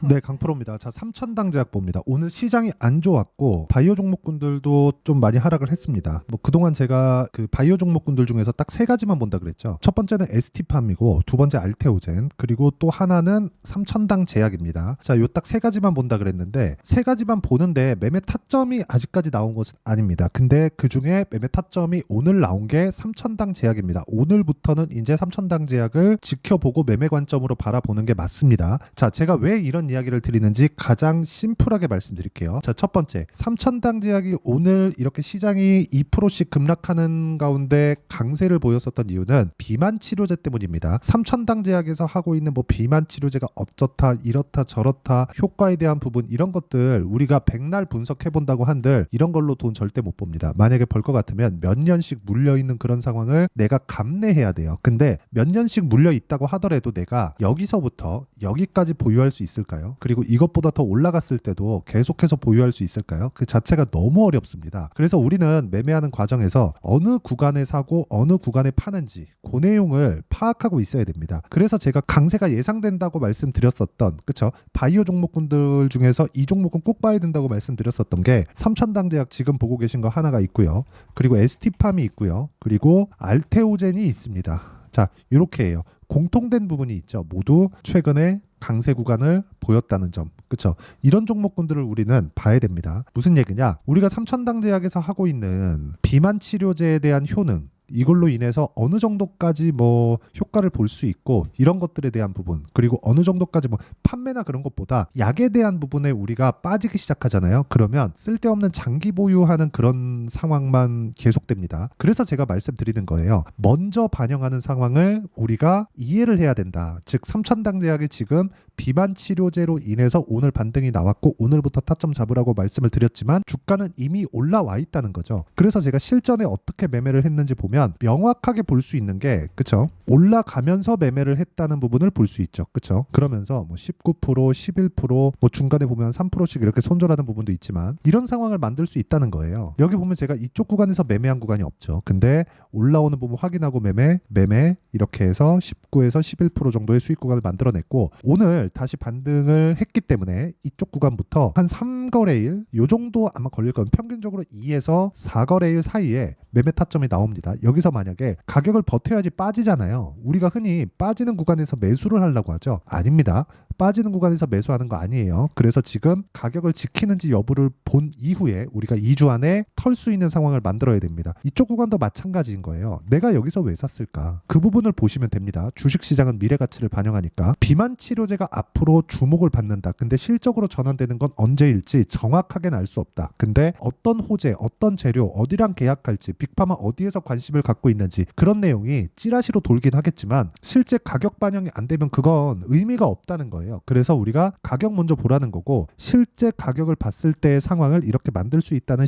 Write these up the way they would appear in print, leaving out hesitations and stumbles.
네, 강프로입니다. 자, 삼천당 제약 봅니다. 오늘 시장이 안 좋았고 바이오 종목군들도 좀 많이 하락을 했습니다. 뭐 그동안 제가 그 바이오 종목군들 중에서 딱 세 가지만 본다 그랬죠. 첫 번째는 ST팜이고 두 번째 알테오젠 그리고 또 하나는 삼천당 제약입니다. 자, 요 딱 세 가지만 본다 그랬는데 세 가지만 보는데 매매 타점이 아직까지 나온 것은 아닙니다. 근데 그 중에 매매 타점이 오늘 나온 게 삼천당 제약입니다. 오늘부터는 이제 삼천당 제약을 지켜보고 매매 관점으로 바라보는 게 맞습니다. 자, 제가 왜 이런 이야기를 드리는지 가장 심플하게 말씀드릴게요. 자, 첫 번째, 삼천당 제약이 오늘 이렇게 시장이 2%씩 급락하는 가운데 강세를 보였었던 이유는 비만 치료제 때문입니다. 삼천당 제약에서 하고 있는 뭐 비만 치료제가 어쩌다 이렇다 저렇다 효과에 대한 부분 이런 것들 우리가 백날 분석해 본다고 한들 이런 걸로 돈 절대 못 봅니다. 만약에 벌 것 같으면 몇 년씩 물려 있는 그런 상황을 내가 감내해야 돼요. 근데 몇 년씩 물려 있다고 하더라도 내가 여기서부터 여기까지 보유할 수 있을까요? 그리고 이것보다 더 올라갔을 때도 계속해서 보유할 수 있을까요? 그 자체가 너무 어렵습니다. 그래서 우리는 매매하는 과정에서 어느 구간에 사고 어느 구간에 파는지 그 내용을 파악하고 있어야 됩니다. 그래서 제가 강세가 예상된다고 말씀드렸었던 그쵸? 바이오 종목군들 중에서 이 종목은 꼭 봐야 된다고 말씀드렸었던 게 삼천당 제약 지금 보고 계신 거 하나가 있고요. 그리고 ST팜이 있고요. 그리고 알테오젠이 있습니다. 자, 이렇게 해요. 공통된 부분이 있죠. 모두 최근에 강세 구간을 보였다는 점. 그쵸? 이런 종목군들을 우리는 봐야 됩니다. 무슨 얘기냐? 우리가 삼천당 제약에서 하고 있는 비만 치료제에 대한 효능 이걸로 인해서 어느 정도까지 뭐 효과를 볼 수 있고 이런 것들에 대한 부분 그리고 어느 정도까지 뭐 판매나 그런 것보다 약에 대한 부분에 우리가 빠지기 시작하잖아요. 그러면 쓸데없는 장기 보유하는 그런 상황만 계속됩니다. 그래서 제가 말씀드리는 거예요. 먼저 반영하는 상황을 우리가 이해를 해야 된다. 즉 삼천당 제약이 지금 비만 치료제로 인해서 오늘 반등이 나왔고 오늘부터 타점 잡으라고 말씀을 드렸지만 주가는 이미 올라와 있다는 거죠. 그래서 제가 실전에 어떻게 매매를 했는지 보면 명확하게 볼 수 있는 게 그쵸? 올라가면서 매매를 했다는 부분을 볼 수 있죠. 그쵸? 그러면서 뭐 19%, 11%, 뭐 중간에 보면 3%씩 이렇게 손절하는 부분도 있지만 이런 상황을 만들 수 있다는 거예요. 여기 보면 제가 이쪽 구간에서 매매한 구간이 없죠. 근데 올라오는 부분 확인하고 매매 이렇게 해서 19에서 11% 정도의 수익 구간을 만들어냈고 오늘 다시 반등을 했기 때문에 이쪽 구간부터 한 3거래일 요 정도 아마 걸릴 거예요. 평균적으로 2에서 4거래일 사이에 매매 타점이 나옵니다. 여기서 만약에 가격을 버텨야지 빠지잖아요. 우리가 흔히 빠지는 구간에서 매수를 하려고 하죠. 아닙니다. 빠지는 구간에서 매수하는 거 아니에요. 그래서 지금 가격을 지키는지 여부를 본 이후에 우리가 2주 안에 털 수 있는 상황을 만들어야 됩니다. 이쪽 구간도 마찬가지인 거예요. 내가 여기서 왜 샀을까? 그 부분을 보시면 됩니다. 주식시장은 미래 가치를 반영하니까 비만 치료제가 앞으로 주목을 받는다. 근데 실적으로 전환되는 건 언제일지 정확하게는 알 수 없다. 근데 어떤 호재, 어떤 재료, 어디랑 계약할지 빅파마 어디에서 관심을 갖고 있는지 그런 내용이 찌라시로 돌긴 하겠지만 실제 가격 반영이 안 되면 그건 의미가 없다는 거예요. 그래서 우리가 가격 먼저 보라는 거고 실제 가격을 봤을 때의 상황을 이렇게 만들 수 있다는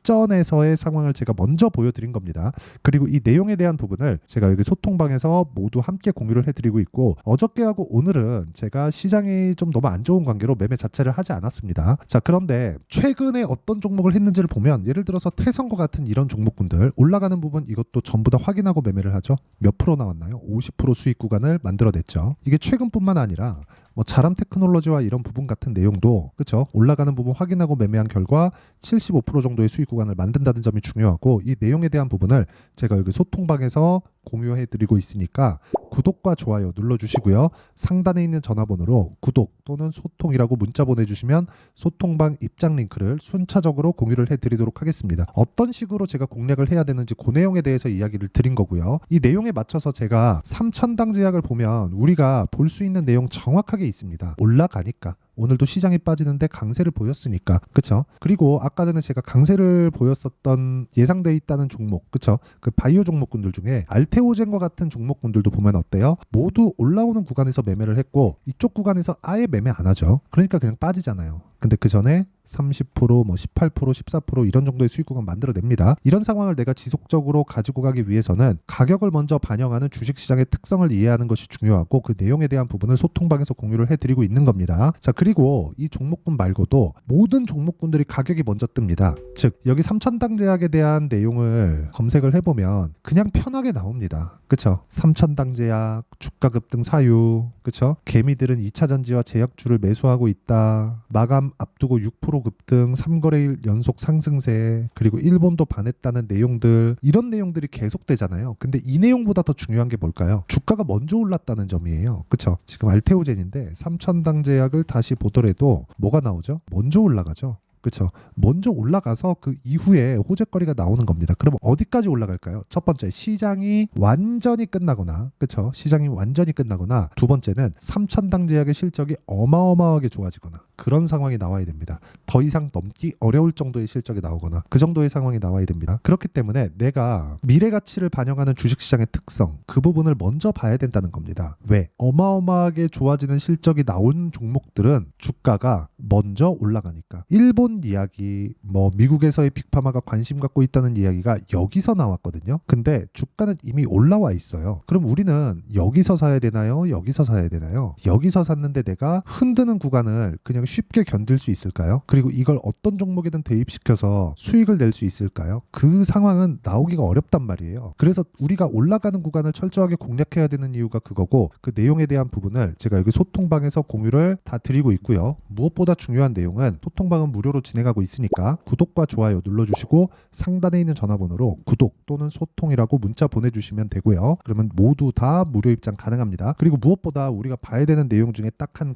실전에서의 상황을 제가 먼저 보여드린 겁니다. 그리고 이 내용에 대한 부분을 제가 여기 소통방에서 모두 함께 공유를 해드리고 있고 어저께하고 오늘은 제가 시장이 좀 너무 안 좋은 관계로 매매 자체를 하지 않았습니다. 자, 그런데 최근에 어떤 종목을 했는지를 보면 예를 들어서 태성과 같은 이런 종목군들 올라가는 부분 이것도 전부 다 확인하고 매매를 하죠. 몇 프로 나왔나요? 50% 수익 구간을 만들어냈죠. 이게 최근뿐만 아니라 뭐 자람 테크놀로지와 이런 부분 같은 내용도 그렇죠. 올라가는 부분 확인하고 매매한 결과 75% 정도의 수익 구간을 만든다는 점이 중요하고 이 내용에 대한 부분을 제가 여기 소통방에서 공유해드리고 있으니까 구독과 좋아요 눌러주시고요. 상단에 있는 전화번호로 구독 또는 소통이라고 문자 보내주시면 소통방 입장 링크를 순차적으로 공유를 해드리도록 하겠습니다. 어떤 식으로 제가 공략을 해야 되는지 그 내용에 대해서 이야기를 드린 거고요. 이 내용에 맞춰서 제가 삼천당 제약을 보면 우리가 볼 수 있는 내용 정확하게 있습니다. 올라가니까 오늘도 시장이 빠지는데 강세를 보였으니까 그쵸? 그리고 아까 전에 제가 강세를 보였었던 예상돼 있다는 종목 그쵸? 그 바이오 종목군들 중에 알테오젠과 같은 종목군들도 보면 어때요? 모두 올라오는 구간에서 매매를 했고 이쪽 구간에서 아예 매매 안 하죠. 그러니까 그냥 빠지잖아요. 근데 그 전에 30%, 뭐 18%, 14% 이런 정도의 수익 구간 만들어냅니다. 이런 상황을 내가 지속적으로 가지고 가기 위해서는 가격을 먼저 반영하는 주식시장의 특성을 이해하는 것이 중요하고 그 내용에 대한 부분을 소통방에서 공유를 해드리고 있는 겁니다. 자, 그리고 이 종목군 말고도 모든 종목군들이 가격이 먼저 뜹니다. 즉 여기 삼천당 제약에 대한 내용을 검색을 해보면 그냥 편하게 나옵니다. 그쵸? 삼천당제약, 주가 급등 사유, 그쵸? 개미들은 2차 전지와 제약주를 매수하고 있다. 마감 앞두고 6% 급등, 3거래일 연속 상승세, 그리고 일본도 반했다는 내용들, 이런 내용들이 계속되잖아요. 근데 이 내용보다 더 중요한 게 뭘까요? 주가가 먼저 올랐다는 점이에요. 그쵸? 지금 알테오젠인데 삼천당제약을 다시 보더라도 뭐가 나오죠? 먼저 올라가죠. 그렇죠. 먼저 올라가서 그 이후에 호재거리가 나오는 겁니다. 그럼 어디까지 올라갈까요? 첫 번째, 시장이 완전히 끝나거나, 그렇죠. 시장이 완전히 끝나거나, 두 번째는 삼천당제약의 실적이 어마어마하게 좋아지거나 그런 상황이 나와야 됩니다. 더 이상 넘기 어려울 정도의 실적이 나오거나 그 정도의 상황이 나와야 됩니다. 그렇기 때문에 내가 미래 가치를 반영하는 주식시장의 특성, 그 부분을 먼저 봐야 된다는 겁니다. 왜? 어마어마하게 좋아지는 실적이 나온 종목들은 주가가 먼저 올라가니까. 일본 이야기, 뭐 미국에서의 빅파마가 관심 갖고 있다는 이야기가 여기서 나왔거든요. 근데 주가는 이미 올라와 있어요. 그럼 우리는 여기서 사야 되나요? 여기서 사야 되나요? 여기서 샀는데 내가 흔드는 구간을 그냥 쉽게 견딜 수 있을까요? 그리고 이걸 어떤 종목이든 대입시켜서 수익을 낼 수 있을까요? 그 상황은 나오기가 어렵단 말이에요. 그래서 우리가 올라가는 구간을 철저하게 공략해야 되는 이유가 그거고, 그 내용에 대한 부분을 제가 여기 소통방에서 공유를 다 드리고 있고요. 무엇보다 중요한 내용은 소통방은 무료로 진행하고 있으니까 구독과 좋아요 눌러주시고 상단에 있는 전화번호로 구독 또는 소통이라고 문자 보내주시면 되고요. 그러면 모두 다 무료 입장 가능합니다. 그리고 무엇보다 우리가 봐야 되는 내용 중에 딱 한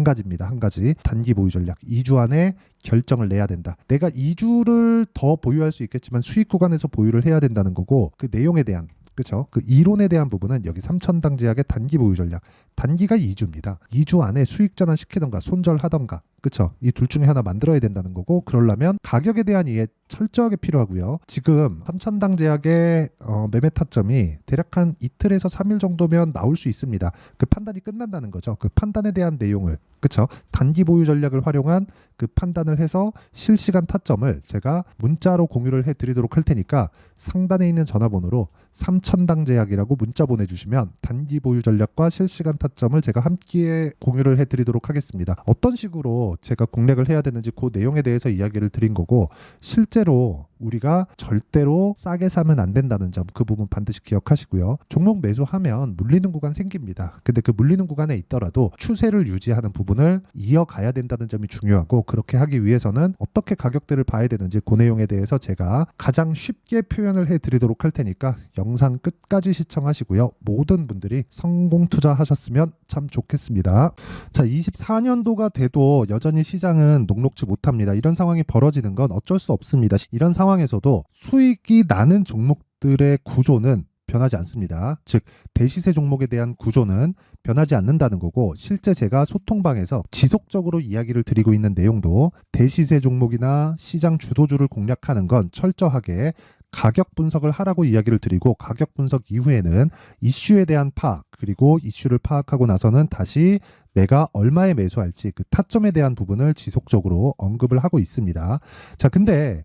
가지입니다. 한 가지. 단기 보유 전략. 2주 안에 결정을 내야 된다. 내가 2주를 더 보유할 수 있겠지만 수익 구간에서 보유를 해야 된다는 거고, 그 내용에 대한, 그렇죠? 그 이론에 대한 부분은 여기 삼천당제약의 단기 보유 전략. 단기가 2주입니다. 2주 안에 수익 전환 시키던가 손절하던가, 그렇죠? 이 둘 중에 하나 만들어야 된다는 거고, 그러려면 가격에 대한 이해 철저하게 필요하고요. 지금 삼천당제약의 매매 타점이 대략 한 이틀에서 3일 정도면 나올 수 있습니다. 그 판단이 끝난다는 거죠. 그 판단에 대한 내용을, 그렇죠? 단기 보유 전략을 활용한 그 판단을 해서 실시간 타점을 제가 문자로 공유를 해드리도록 할 테니까 상단에 있는 전화번호로 삼천당제약이라고 문자 보내주시면 단기 보유 전략과 실시간 타점을 제가 함께 공유를 해드리도록 하겠습니다. 어떤 식으로 제가 공략을 해야 되는지 그 내용에 대해서 이야기를 드린 거고, 실제로 우리가 절대로 싸게 사면 안 된다는 점, 그 부분 반드시 기억하시고요. 종목 매수하면 물리는 구간 생깁니다. 근데 그 물리는 구간에 있더라도 추세를 유지하는 부분을 이어가야 된다는 점이 중요하고, 그렇게 하기 위해서는 어떻게 가격대를 봐야 되는지 그 내용에 대해서 제가 가장 쉽게 표현을 해드리도록 할 테니까 영상 끝까지 시청하시고요. 모든 분들이 성공 투자하셨으면 참 좋겠습니다. 자, 24년도가 돼도 여전히 시장은 녹록지 못합니다. 이런 상황이 벌어지는 건 어쩔 수 없습니다. 이런 상황에서도 수익이 나는 종목들의 구조는 변하지 않습니다. 즉, 대시세 종목에 대한 구조는 변하지 않는다는 거고, 실제 제가 소통방에서 지속적으로 이야기를 드리고 있는 내용도 대시세 종목이나 시장 주도주를 공략하는 건 철저하게 가격 분석을 하라고 이야기를 드리고, 가격 분석 이후에는 이슈에 대한 파악, 그리고 이슈를 파악하고 나서는 다시 내가 얼마에 매수할지 그 타점에 대한 부분을 지속적으로 언급을 하고 있습니다. 자, 근데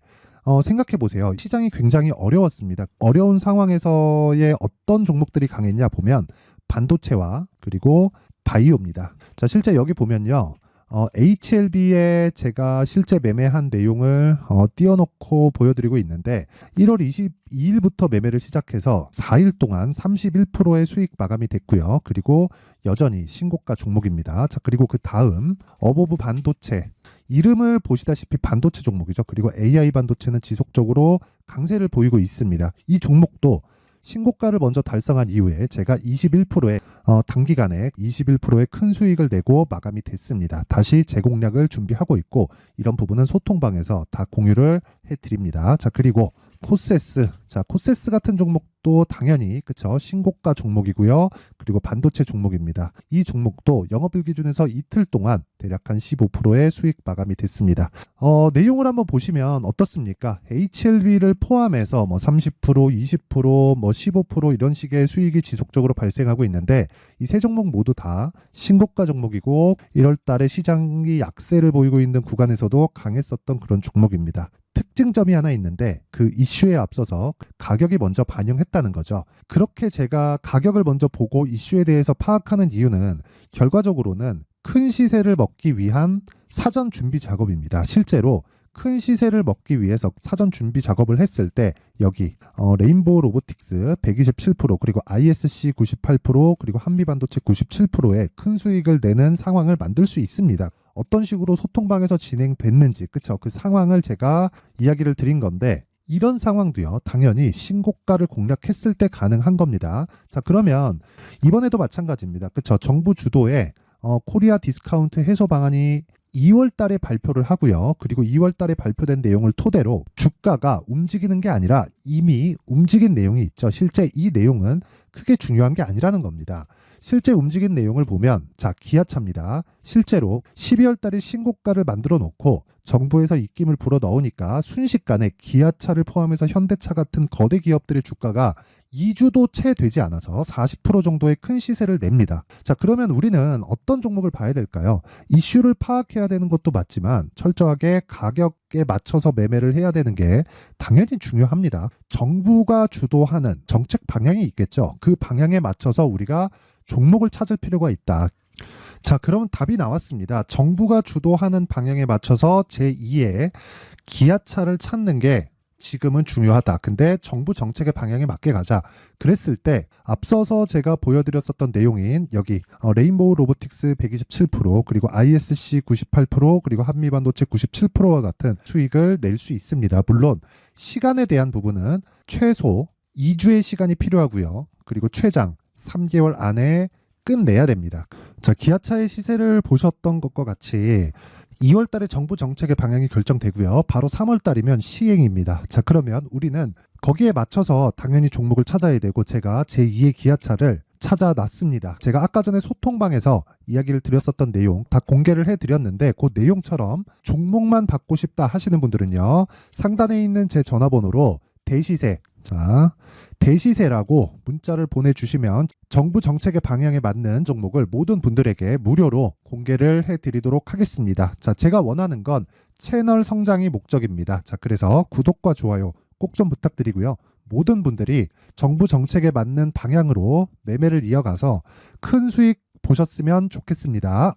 생각해 보세요. 시장이 굉장히 어려웠습니다. 어려운 상황에서의 어떤 종목들이 강했냐 보면 반도체와 그리고 바이오입니다. 자, 실제 여기 보면요. HLB에 제가 실제 매매한 내용을 띄워놓고 보여드리고 있는데, 1월 22일부터 매매를 시작해서 4일 동안 31%의 수익 마감이 됐고요. 그리고 여전히 신고가 종목입니다. 자, 그리고 그 다음 어보브 반도체, 이름을 보시다시피 반도체 종목이죠. 그리고 AI 반도체는 지속적으로 강세를 보이고 있습니다. 이 종목도 신고가를 먼저 달성한 이후에 제가 21%의 단기간에 21%의 큰 수익을 내고 마감이 됐습니다. 다시 재공략을 준비하고 있고, 이런 부분은 소통방에서 다 공유를 해드립니다. 자, 그리고 코세스. 자, 코세스 같은 종목도 당연히, 그쵸, 신고가 종목이고요. 그리고 반도체 종목입니다. 이 종목도 영업일 기준에서 이틀 동안 대략 한 15%의 수익 마감이 됐습니다. 내용을 한번 보시면 어떻습니까? HLB를 포함해서 뭐 30%, 20%, 뭐 15% 이런 식의 수익이 지속적으로 발생하고 있는데, 이 세 종목 모두 다 신고가 종목이고 1월 달에 시장이 약세를 보이고 있는 구간에서도 강했었던 그런 종목입니다. 특징점이 하나 있는데, 그 이슈에 앞서서 가격이 먼저 반영했다는 거죠. 그렇게 제가 가격을 먼저 보고 이슈에 대해서 파악하는 이유는 결과적으로는 큰 시세를 먹기 위한 사전 준비 작업입니다. 실제로 큰 시세를 먹기 위해서 사전 준비 작업을 했을 때 여기 레인보우 로보틱스 127% 그리고 ISC 98% 그리고 한미반도체 97%의 큰 수익을 내는 상황을 만들 수 있습니다. 어떤 식으로 소통방에서 진행됐는지 그쵸? 그 상황을 제가 이야기를 드린 건데 이런 상황도요 당연히 신고가를 공략했을 때 가능한 겁니다. 자 그러면 이번에도 마찬가지입니다. 그쵸? 정부 주도의 코리아 디스카운트 해소 방안이 2월 달에 발표를 하고요. 그리고 2월 달에 발표된 내용을 토대로 주가가 움직이는 게 아니라 이미 움직인 내용이 있죠. 실제 이 내용은 크게 중요한 게 아니라는 겁니다. 실제 움직인 내용을 보면 자 기아차입니다. 실제로 12월 달에 신고가를 만들어 놓고 정부에서 입김을 불어 넣으니까 순식간에 기아차를 포함해서 현대차 같은 거대 기업들의 주가가 2주도 채 되지 않아서 40% 정도의 큰 시세를 냅니다. 자 그러면 우리는 어떤 종목을 봐야 될까요? 이슈를 파악해야 되는 것도 맞지만 철저하게 가격에 맞춰서 매매를 해야 되는 게 당연히 중요합니다. 정부가 주도하는 정책 방향이 있겠죠. 그 방향에 맞춰서 우리가 종목을 찾을 필요가 있다. 자 그러면 답이 나왔습니다. 정부가 주도하는 방향에 맞춰서 제2의 기아차를 찾는 게 지금은 중요하다. 근데 정부 정책의 방향에 맞게 가자. 그랬을 때 앞서서 제가 보여드렸었던 내용인 여기 레인보우 로보틱스 127% 그리고 ISC 98% 그리고 한미반도체 97%와 같은 수익을 낼 수 있습니다. 물론 시간에 대한 부분은 최소 2주의 시간이 필요하고요. 그리고 최장 3개월 안에 끝내야 됩니다. 자, 기아차의 시세를 보셨던 것과 같이 2월 달에 정부 정책의 방향이 결정되고요. 바로 3월 달이면 시행입니다. 자, 그러면 우리는 거기에 맞춰서 당연히 종목을 찾아야 되고 제가 제2의 기아차를 찾아놨습니다. 제가 아까 전에 소통방에서 이야기를 드렸었던 내용 다 공개를 해드렸는데 그 내용처럼 종목만 받고 싶다 하시는 분들은요. 상단에 있는 제 전화번호로 대시세 자 대시세라고 문자를 보내주시면 정부 정책의 방향에 맞는 종목을 모든 분들에게 무료로 공개를 해드리도록 하겠습니다. 자, 제가 원하는 건 채널 성장이 목적입니다. 자, 그래서 구독과 좋아요 꼭 좀 부탁드리고요. 모든 분들이 정부 정책에 맞는 방향으로 매매를 이어가서 큰 수익 보셨으면 좋겠습니다.